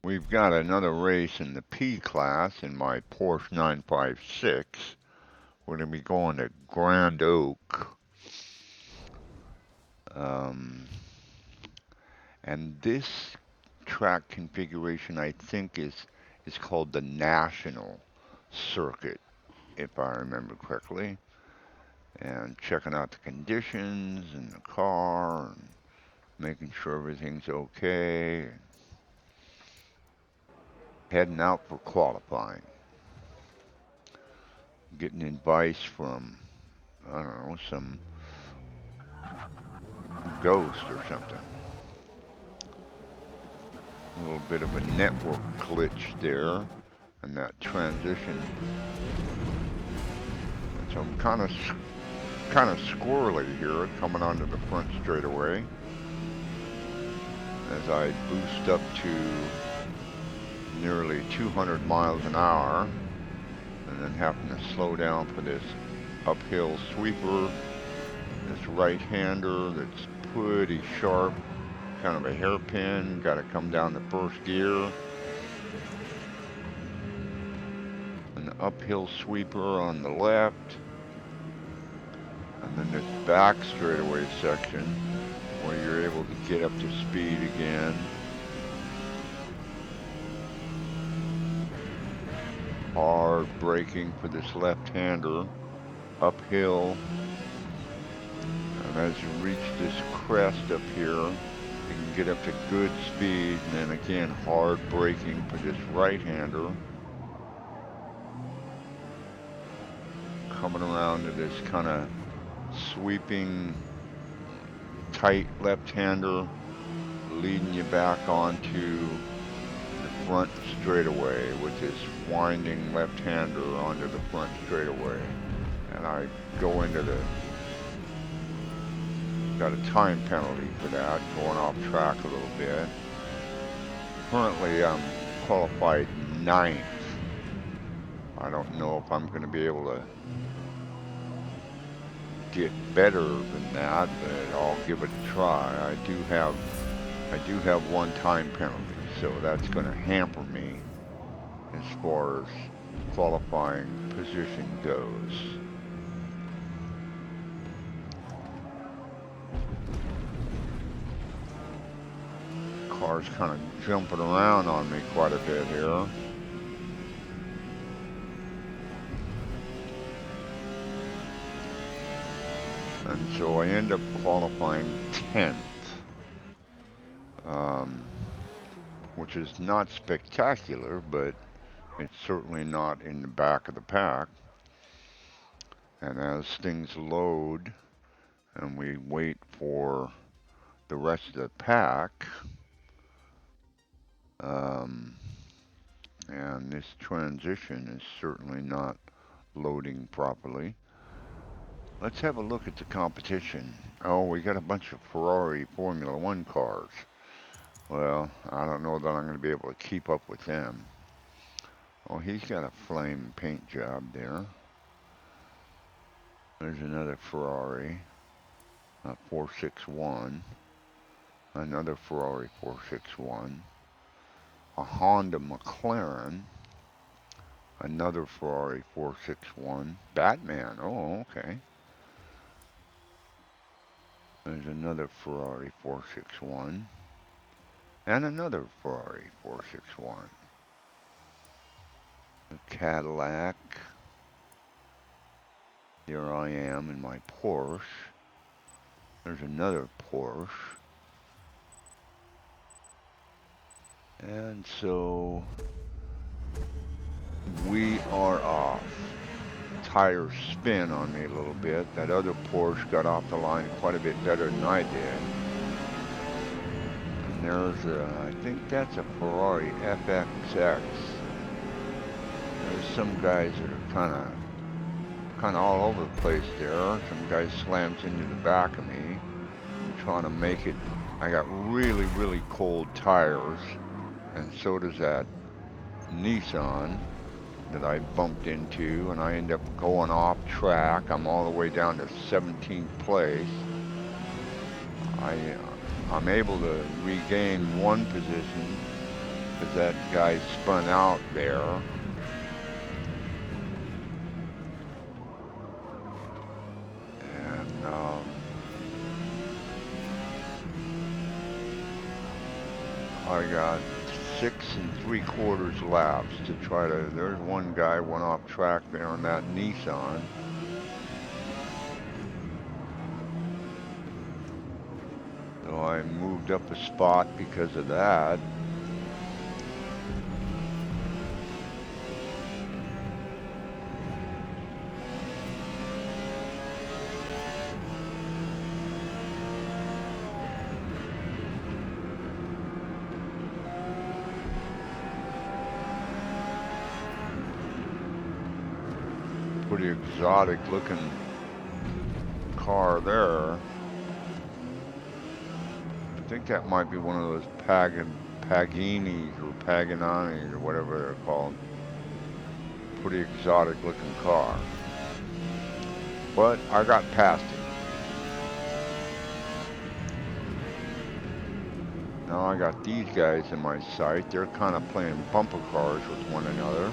We've got another race in the P class in my Porsche 956. We're going to be going to Grand Oak. Um, and this track configuration, I think, is called the National Circuit, if I remember correctly. And checking out the conditions in the car, and making sure everything's okay. Heading out for qualifying. Getting advice from, I don't know, some ghost or something. A little bit of a network glitch there, and that transition. And so I'm kind of squirrely here, coming onto the front straightaway as I boost up to nearly 200 miles an hour, and then having to slow down for this uphill sweeper, this right-hander that's pretty sharp, kind of a hairpin, got to come down the first gear. An uphill sweeper on the left, and then this back straightaway section where you're able to get up to speed again. Hard braking for this left-hander, uphill, and as you reach this crest up here, you can get up to good speed, and then again hard braking for this right-hander. Coming around to this kind of sweeping, tight left-hander, leading you back onto the front straightaway with this winding left-hander onto the front straightaway. And I go into got a time penalty for that, going off track a little bit. Currently I'm qualified 9th. I don't know if I'm going to be able to get better than that, but I'll give it a try. I do have one time penalty, so that's going to hamper me as far as qualifying position goes. Car's kind of jumping around on me quite a bit here. And so I end up qualifying 10th, which is not spectacular, but it's certainly not in the back of the pack. And as things load and we wait for the rest of the pack, and this transition is certainly not loading properly. Let's have a look at the competition. Oh, we got a bunch of Ferrari Formula One cars. Well, I don't know that I'm going to be able to keep up with them. Oh, he's got a flame paint job there. There's another Ferrari, a 461. Another Ferrari 461. A Honda McLaren. Another Ferrari 461. Batman, oh, okay. There's another Ferrari 461. And another Ferrari 461. A Cadillac. Here I am in my Porsche. There's another Porsche. And so we are off. Tires spin on me a little bit. That other Porsche got off the line quite a bit better than I did. And there's I think that's a Ferrari FXX. There's some guys that are kind of all over the place there. Some guy slams into the back of me, trying to make it. I got really, really cold tires, and so does that Nissan that I bumped into, and I end up going off track. I'm all the way down to 17th place. I'm able to regain one position because that guy spun out there. And I got 6 3/4 laps to try to. There's one guy went off track there on that Nissan. So I moved up a spot because of that. Pretty exotic looking car there. I think that might be one of those Pagani's or Paganinis or whatever they're called. Pretty exotic looking car. But I got past it. Now I got these guys in my sight. They're kind of playing bumper cars with one another.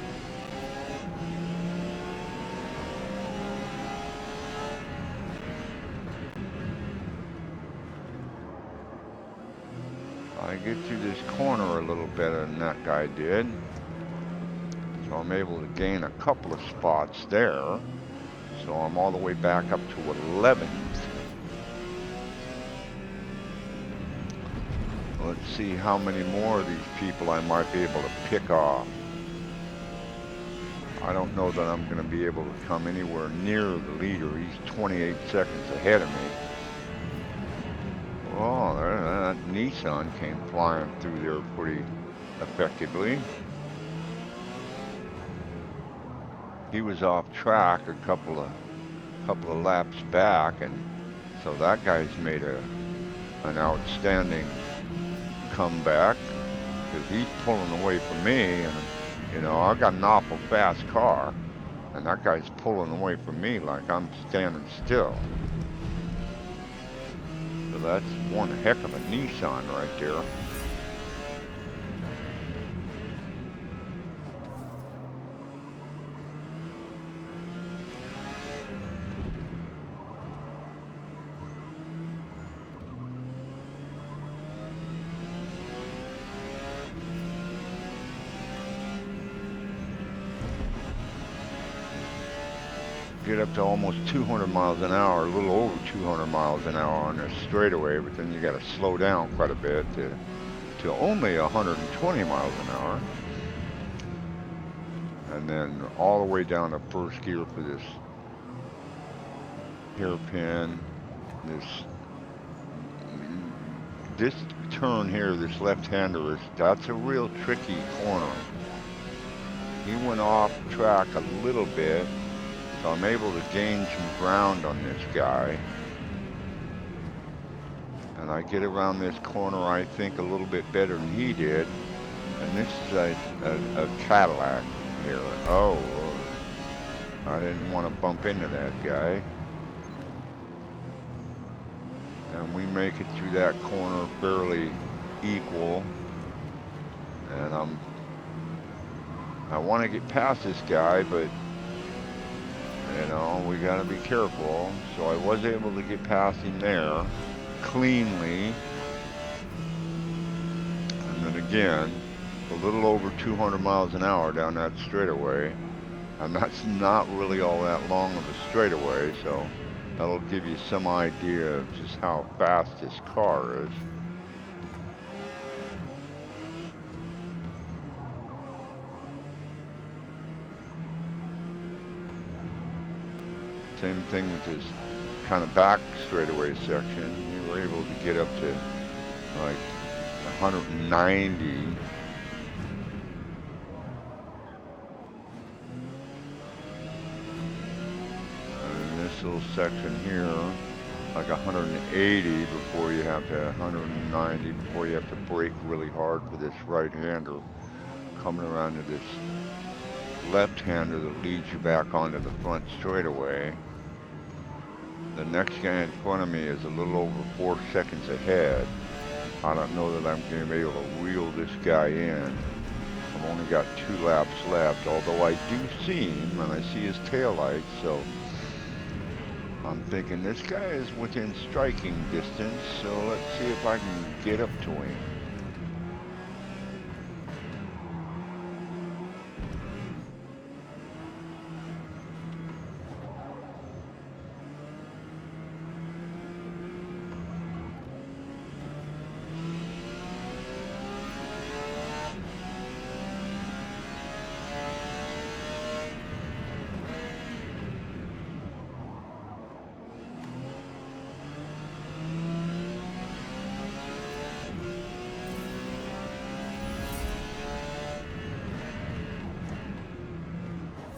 I get through this corner a little better than that guy did. So I'm able to gain a couple of spots there. So I'm all the way back up to 11th. Let's see how many more of these people I might be able to pick off. I don't know that I'm going to be able to come anywhere near the leader. He's 28 seconds ahead of me. Oh, that Nissan came flying through there pretty effectively. He was off track a couple of laps back, and so that guy's made an outstanding comeback because he's pulling away from me, and you know I got an awful fast car, and that guy's pulling away from me like I'm standing still. So that's one heck of a Nissan right there. Get up to almost 200 miles an hour, a little over 200 miles an hour on this straightaway, but then you got to slow down quite a bit to only 120 miles an hour. And then all the way down to first gear for this hairpin, this turn here, this left-hander, that's a real tricky corner. He went off track a little bit. So I'm able to gain some ground on this guy. And I get around this corner, I think, a little bit better than he did. And this is a Cadillac here. Oh, I didn't want to bump into that guy. And we make it through that corner fairly equal. And I want to get past this guy, but you know, we got to be careful. So I was able to get past him there cleanly. And then again, a little over 200 miles an hour down that straightaway. And that's not really all that long of a straightaway, so that'll give you some idea of just how fast this car is. Same thing with this kind of back straightaway section. We were able to get up to like 190. And this little section here, like 180 before you have to 190 before you have to brake really hard for this right-hander coming around to this left-hander that leads you back onto the front straightaway. The next guy in front of me is a little over 4 seconds ahead. I don't know that I'm going to be able to wheel this guy in. I've only got 2 laps left, although I do see him and I see his taillights, so I'm thinking this guy is within striking distance, so let's see if I can get up to him.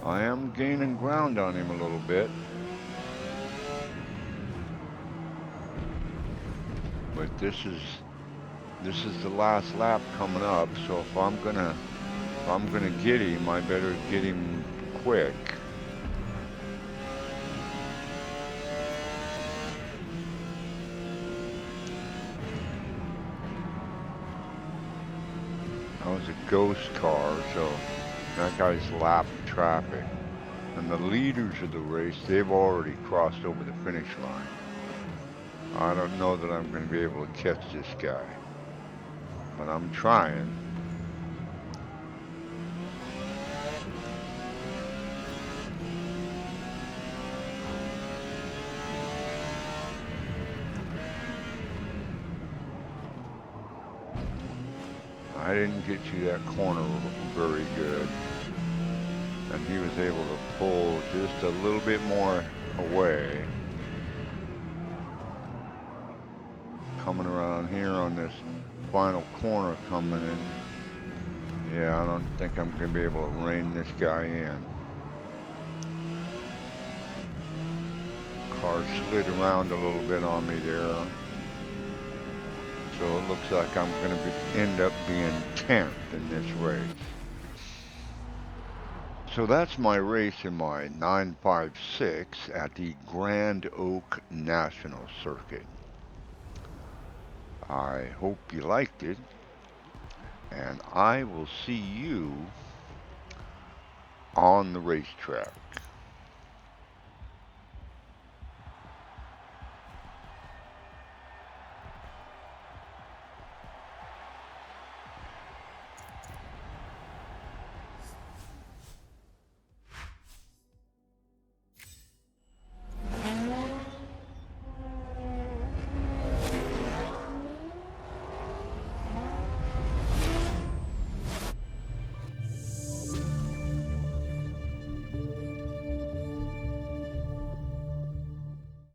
I am gaining ground on him a little bit. But this is the last lap coming up, so if I'm gonna get him, I better get him quick. That was a ghost car, so that guy's lapped traffic. And the leaders of the race, they've already crossed over the finish line. I don't know that I'm going to be able to catch this guy, but I'm trying. I didn't get to that corner very good, and he was able to pull just a little bit more away. Coming around here on this final corner coming in. Yeah, I don't think I'm going to be able to rein this guy in. Car slid around a little bit on me there. So it looks like I'm going to end up being 10th in this race. So that's my race in my 956 at the Grand Oak National Circuit. I hope you liked it, and I will see you on the racetrack.